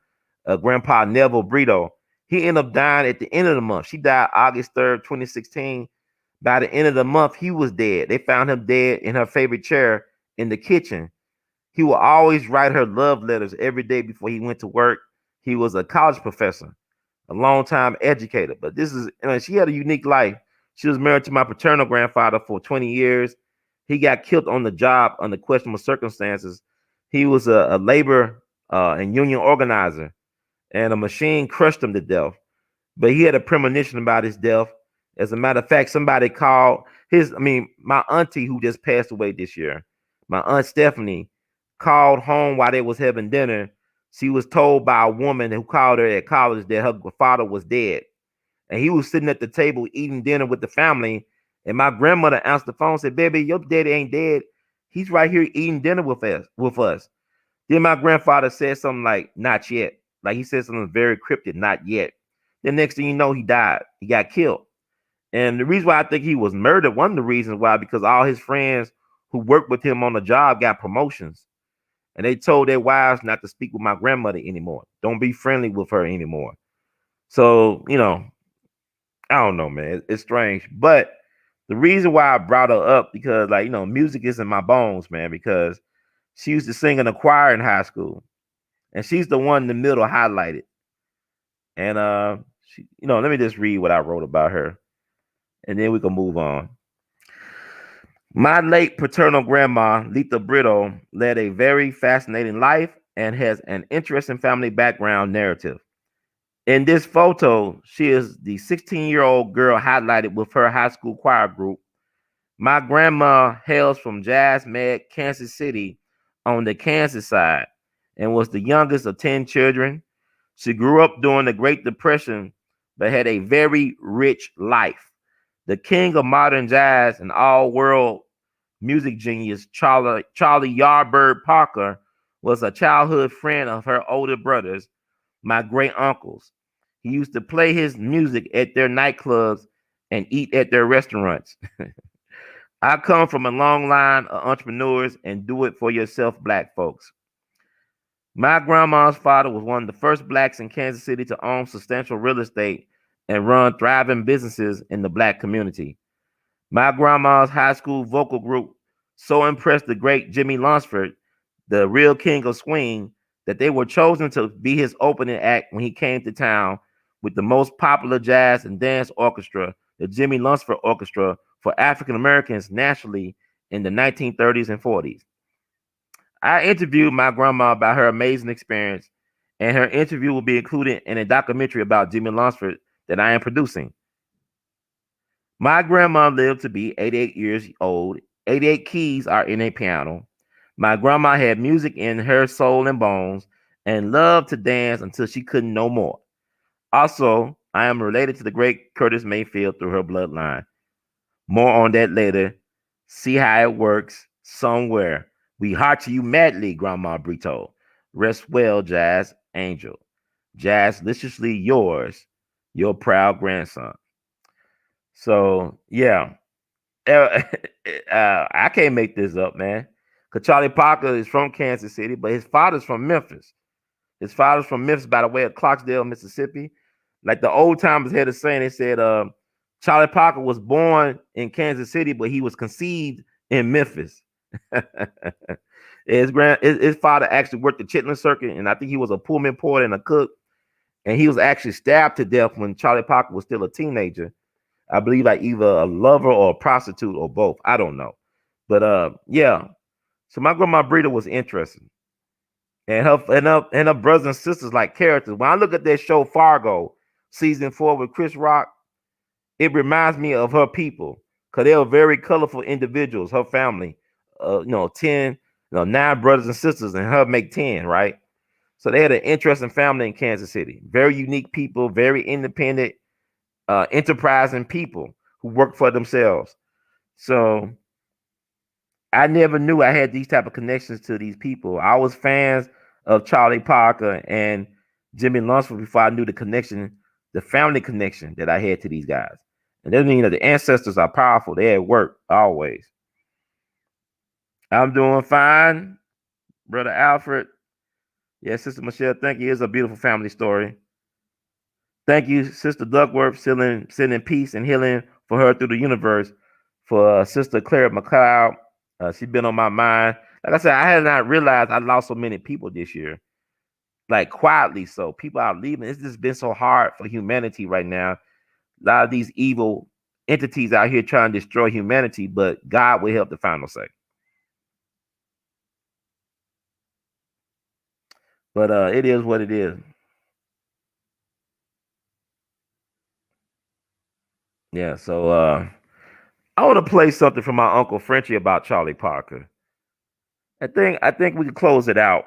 Grandpa Neville Britto. He ended up dying at the end of the month. She died August 3rd, 2016. By the end of the month, he was dead. They found him dead in her favorite chair in the kitchen. He would always write her love letters every day before he went to work. He was a college professor, a long-time educator. But this is, she had a unique life. She was married to my paternal grandfather for 20 years. He got killed on the job under questionable circumstances. He was a labor and union organizer, and a machine crushed him to death. But he had a premonition about his death. As a matter of fact, somebody called my auntie who just passed away this year, my aunt Stephanie, called home while they was having dinner. She was told by a woman who called her at college that her father was dead. And he was sitting at the table eating dinner with the family. And my grandmother answered the phone and said, "Baby, your daddy ain't dead. He's right here eating dinner with us." Then my grandfather said something like, "Not yet." Like he said something very cryptic, "Not yet." The next thing you know, he died. He got killed. And the reason why I think he was murdered, one of the reasons why, because all his friends who worked with him on the job got promotions. And they told their wives not to speak with my grandmother anymore. Don't be friendly with her anymore. So, I don't know, man. It's strange. But the reason why I brought her up, because music is in my bones, man, because she used to sing in a choir in high school. And she's the one in the middle highlighted. And let me just read what I wrote about her, and then we can move on. My late paternal grandma, Letha Britto, led a very fascinating life and has an interesting family background narrative. In this photo, she is the 16-year-old girl highlighted with her high school choir group. My grandma hails from Jazz Med, Kansas City on the Kansas side and was the youngest of 10 children. She grew up during the Great Depression, but had a very rich life. The king of modern jazz and all-world music genius, Charlie Yardbird Parker, was a childhood friend of her older brothers, my great uncles. He used to play his music at their nightclubs and eat at their restaurants. I come from a long line of entrepreneurs and do-it-for-yourself Black folks. My grandma's father was one of the first Blacks in Kansas City to own substantial real estate and run thriving businesses in the Black community. My grandma's high school vocal group so impressed the great Jimmy Lunsford, the real king of swing, that they were chosen to be his opening act when he came to town with the most popular jazz and dance orchestra, the Jimmy Lunsford Orchestra, for African Americans nationally in the 1930s and 40s. I interviewed my grandma about her amazing experience, and her interview will be included in a documentary about Jimmy Lunsford that I am producing. My grandma lived to be 88 years old. 88 keys are in a piano. My grandma had music in her soul and bones and loved to dance until she couldn't no more. Also, I am related to the great Curtis Mayfield through her bloodline. More on that later. See how it works somewhere. We heart to you madly, Grandma Britto. Rest well, Jazz Angel. Jazz-liciously yours, your proud grandson. So, yeah. I can't make this up, man. Because Charlie Parker is from Kansas City, but his father's from Memphis. His father's from Memphis by the way of Clarksdale, Mississippi. Like the old timers had a saying, they said Charlie Parker was born in Kansas City, but he was conceived in Memphis. His father actually worked the Chitlin Circuit, and I think he was a Pullman porter and a cook. And he was actually stabbed to death when Charlie Parker was still a teenager. I believe like either a lover or a prostitute or both. I don't know. But yeah. So my grandma Britto was interesting. And her brothers and sisters like characters. When I look at that show Fargo, season 4 with Chris Rock, it reminds me of her people. Because they were very colorful individuals, her family. 9 brothers and sisters, and her make 10, right? So they had an interesting family in Kansas City. Very unique people, very independent, enterprising people who work for themselves. So I never knew I had these type of connections to these people. I was fans of Charlie Parker and Jimmy Lunsford before I knew the connection, the family connection that I had to these guys. And then the ancestors are powerful. They at work always. I'm doing fine, Brother Alfred. Yes, Sister Michelle, thank you. It's a beautiful family story. Thank you, Sister Duckworth, sending peace and healing for her through the universe. For Sister Claire McLeod, she's been on my mind. Like I said, I had not realized I lost so many people this year. like quietly. So people are leaving. It's just been so hard for humanity right now. A lot of these evil entities out here trying to destroy humanity, but God will help the final say. But it is what it is. Yeah, so I want to play something from my Uncle Frenchie about Charlie Parker. I think we can close it out.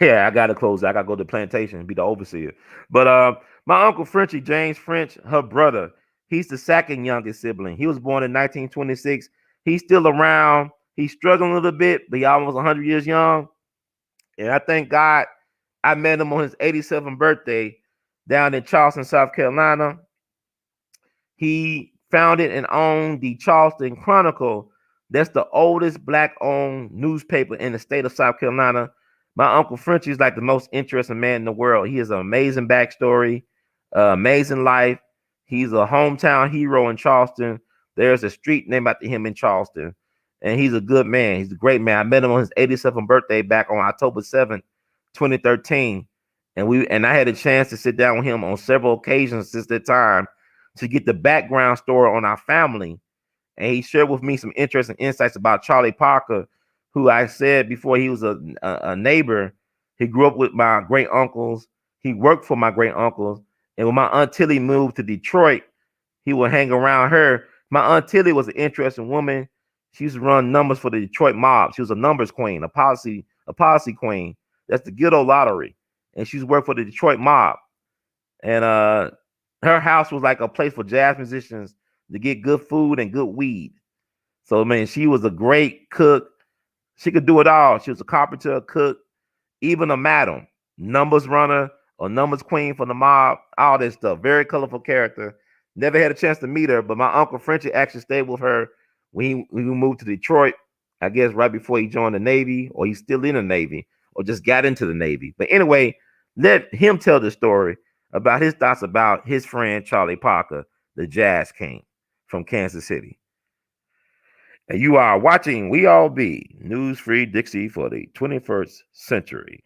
Yeah, I gotta close it. I gotta go to the plantation and be the overseer. But my Uncle Frenchie, James French, her brother, he's the second youngest sibling. He was born in 1926. He's still around. He's struggling a little bit, but he almost 100 years young. And I thank God I met him on his 87th birthday down in Charleston, South Carolina. He founded and owned the Charleston Chronicle. That's the oldest black-owned newspaper in the state of South Carolina. My Uncle Frenchie is like the most interesting man in the world. He has an amazing backstory, amazing life. He's a hometown hero in Charleston. There's a street named after him in Charleston. And he's a good man. He's a great man. I met him on his 87th birthday back on October 7th, 2013. And I had a chance to sit down with him on several occasions since that time to get the background story on our family. And he shared with me some interesting insights about Charlie Parker, who I said before he was a neighbor. He grew up with my great uncles. He worked for my great uncles. And when my Aunt Tilly moved to Detroit, he would hang around her. My Aunt Tilly was an interesting woman. She used to run numbers for the Detroit mob. She was a numbers queen, a policy queen. That's the Ghetto Lottery. And she's worked for the Detroit mob. And her house was like a place for jazz musicians to get good food and good weed. So, man, she was a great cook. She could do it all. She was a carpenter, a cook, even a madam, numbers runner or numbers queen for the mob, all this stuff. Very colorful character. Never had a chance to meet her, but my Uncle Frenchie actually stayed with her when we moved to Detroit, I guess right before he joined the Navy, or he's still in the Navy, or just got into the Navy. But anyway, let him tell the story about his thoughts about his friend Charlie Parker, the Jazz King from Kansas City. And you are watching We All Be News Free Dixie for the 21st century.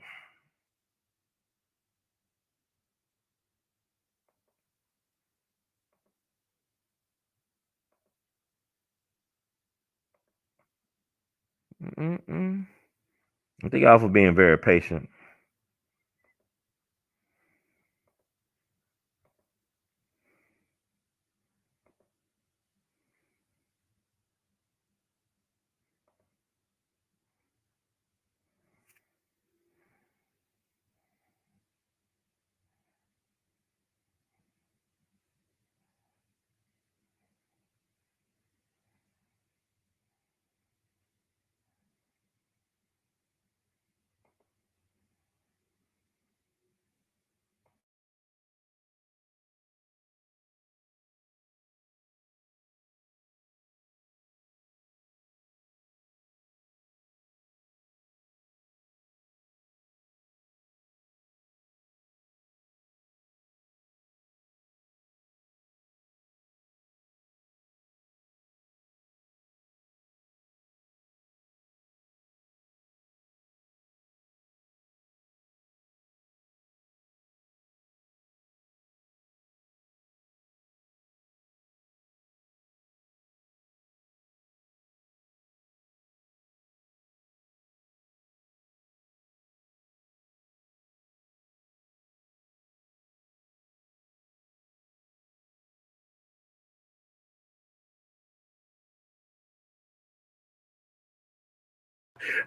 Mm-mm. I thank y'all for being very patient.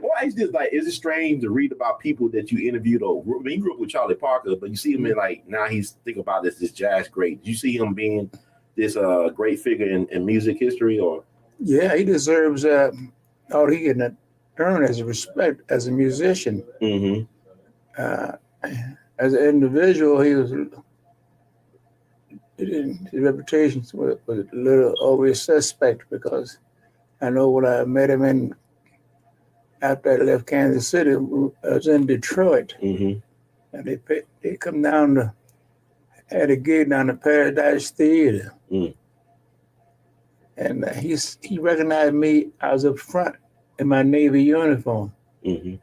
Why is this like? Is it strange to read about people that you interviewed? Or I mean, you grew up with Charlie Parker, but you see him in like now he's thinking about this jazz great. Did you see him being this great figure in music history? Or yeah, he deserves all he can earn as a respect as a musician. mm-hmm. As an individual, his reputation was a little always suspect because I know when I met him in after I left Kansas City, I was in Detroit, Mm-hmm. and they come down to had a gig down the Paradise Theater, and he recognized me. I was up front in my Navy uniform, Mm-hmm.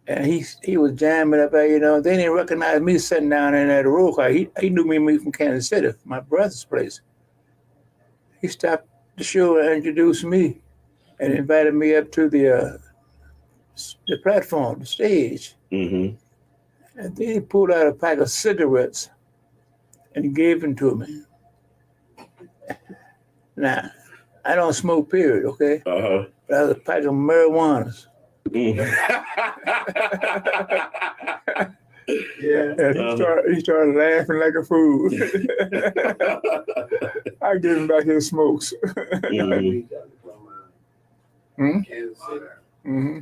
And he was jamming up there, They didn't recognize me sitting down in that row car. He knew me from Kansas City, my brother's place. He stopped the show and introduced me and invited me up to the platform, the stage. Mm-hmm. And then he pulled out a pack of cigarettes and gave them to me. Now, I don't smoke, period, okay? Uh-huh. But I was a pack of marijuanas. Mm. And he started laughing like a fool. I gave him back his smokes. Mm-hmm. Mm-hmm.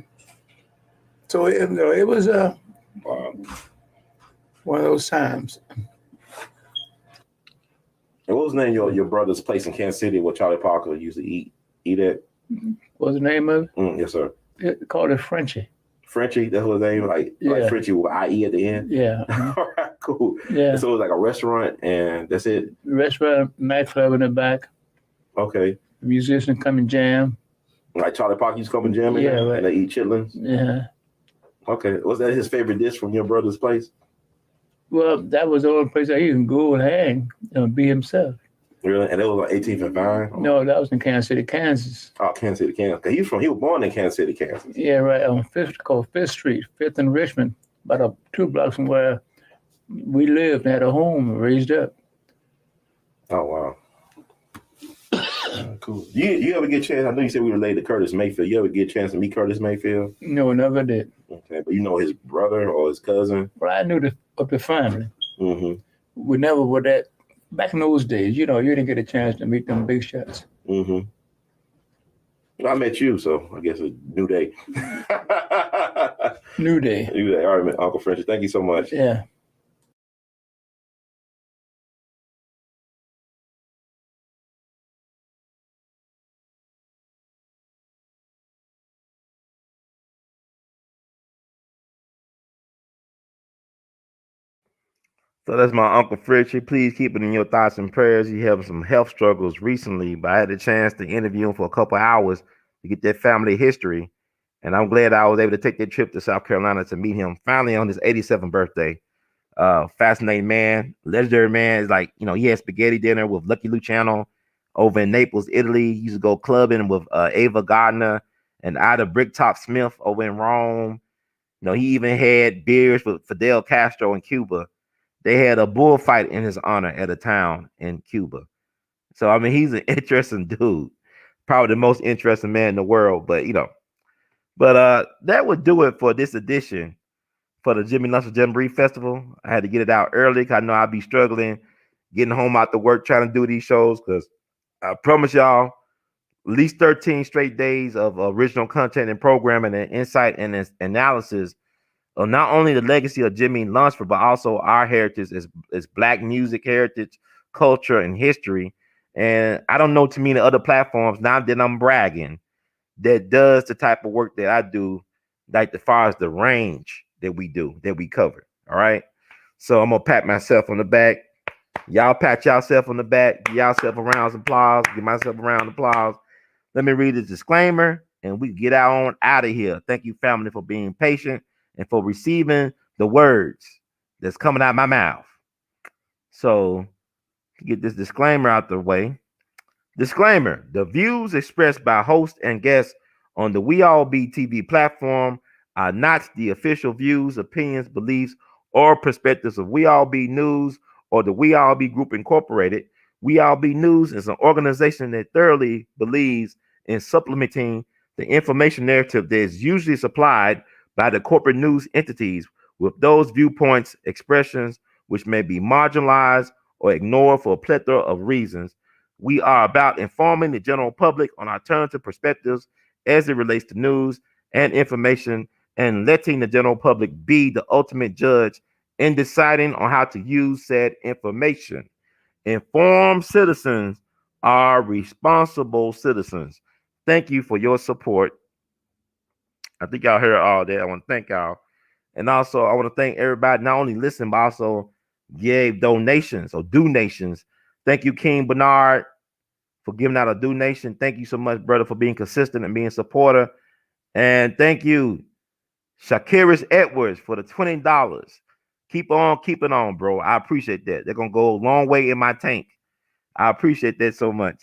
So it was one of those times. And what was the name of your brother's place in Kansas City where Charlie Parker used to eat at? What's the name of it? Yes, sir. It called it Frenchie. Frenchie, that's what his name, like Frenchie with IE at the end? Yeah. All right, cool. Yeah. And so it was like a restaurant and that's it? Restaurant, nightclub in the back. Okay. The musicians come and jam. Like Charlie Parker used to come and jam in Yeah, there? right. And they eat chitlins? Yeah. Okay. Was that his favorite dish from your brother's place? Well, that was the only place that he can go and hang and be himself. Really? And it was on 18th and Vine? No, that was in Kansas City, Kansas. Oh, Kansas City, Kansas. He was born in Kansas City, Kansas. Yeah, right, on called Fifth Street, 5th and Richmond, about 2 blocks from where we lived and had a home and raised up. Oh, wow. Cool. You ever get a chance? I know you said we related to Curtis Mayfield. You ever get a chance to meet Curtis Mayfield? No, never did. Okay, but you know his brother or his cousin? Well, I knew of the family. Mm-hmm. We never were that. Back in those days, you didn't get a chance to meet them big shots. Mm-hmm. Well, I met you, so I guess a new day. New day. New day. All right, man. Uncle Frenchie, thank you so much. Yeah. So that's my Uncle Fritchie. Please keep it in your thoughts and prayers. He had some health struggles recently, but I had a chance to interview him for a couple of hours to get that family history. And I'm glad I was able to take that trip to South Carolina to meet him finally on his 87th birthday. Fascinating man, legendary man. Is like, he had spaghetti dinner with Lucky Luciano over in Naples, Italy. He used to go clubbing with Ava Gardner and Ida Bricktop Smith over in Rome. He even had beers with Fidel Castro in Cuba. They had a bullfight in his honor at a town in Cuba. So, I mean, he's an interesting dude. Probably the most interesting man in the world. But, that would do it for this edition for the Jimmy Lunch with Jamboree Festival. I had to get it out early because I know I'd be struggling getting home after work trying to do these shows because I promise y'all at least 13 straight days of original content and programming and insight and analysis of not only the legacy of Jimmy Lunsford, but also our heritage as Black music heritage, culture, and history. And I don't know too many other platforms, now that I'm bragging, that does the type of work that I do, like as far as the range that we do, that we cover. All right. So I'm gonna pat myself on the back. Y'all pat yourself on the back, give yourself a round of applause, give myself a round of applause. Let me read the disclaimer and we get out of here. Thank you, family, for being patient and for receiving the words that's coming out of my mouth. So to get this disclaimer out the way. Disclaimer: the views expressed by hosts and guests on the We All Be TV platform are not the official views, opinions, beliefs, or perspectives of We All Be News or the We All Be Group Incorporated. We All Be News is an organization that thoroughly believes in supplementing the information narrative that is usually supplied by the corporate news entities with those viewpoints, expressions which may be marginalized or ignored for a plethora of reasons. We are about informing the general public on alternative perspectives as it relates to news and information and letting the general public be the ultimate judge in deciding on how to use said information. Informed citizens are responsible citizens. Thank you for your support. I think y'all heard all that. I want to thank y'all. And also, I want to thank everybody, not only listen, but also gave donations or donations. Thank you, King Bernard, for giving out a donation. Thank you so much, brother, for being consistent and being a supporter. And thank you, Shakiris Edwards for the $20. Keep on keeping on, bro. I appreciate that. They're gonna go a long way in my tank. I appreciate that so much.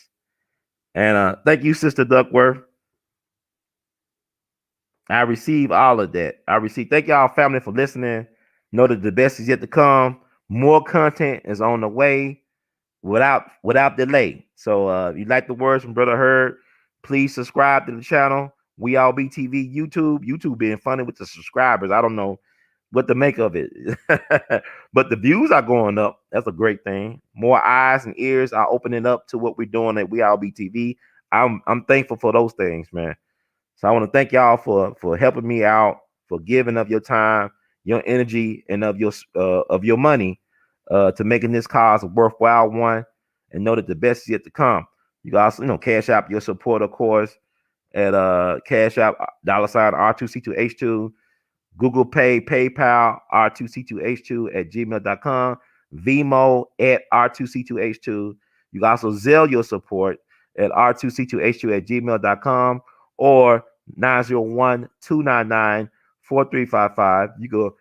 And thank you, Sister Duckworth. I receive all of that. Thank y'all, family, for listening. Know that the best is yet to come. More content is on the way without delay. So if you like the words from Brother Herd, please subscribe to the channel. We All Be TV YouTube being funny with the subscribers. I don't know what to make of it. But the views are going up. That's a great thing. More eyes and ears are opening up to what we're doing at We All Be TV. I'm thankful for those things, man. So I want to thank y'all for helping me out, for giving of your time, your energy, and of your money to making this cause a worthwhile one. And know that the best is yet to come. You guys, cash out your support, of course, at Cash App $R2C2H2, Google Pay, PayPal, R2C2H2 at gmail.com, Vimo at R2C2H2. You can also Zelle your support at R2C2H2 at gmail.com or 901-299-4355. You go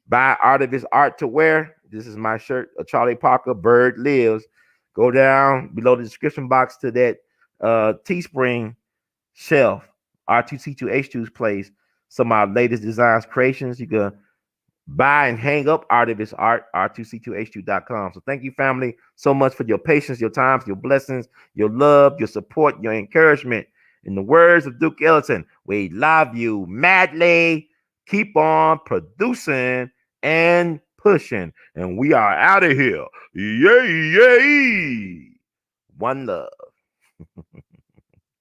buy Artivist art to wear. This is my shirt, a Charlie Parker, Bird Lives. Go down below the description box to that Teespring shelf, R2C2H2's place. Some of our latest designs, creations. You can buy and hang up Artivist art, R2C2H2.com. So thank you, family, so much for your patience, your time, your blessings, your love, your support, your encouragement. In the words of Duke Ellington, we love you madly. Keep on producing and pushing. And we are out of here. Yay, yay. One love.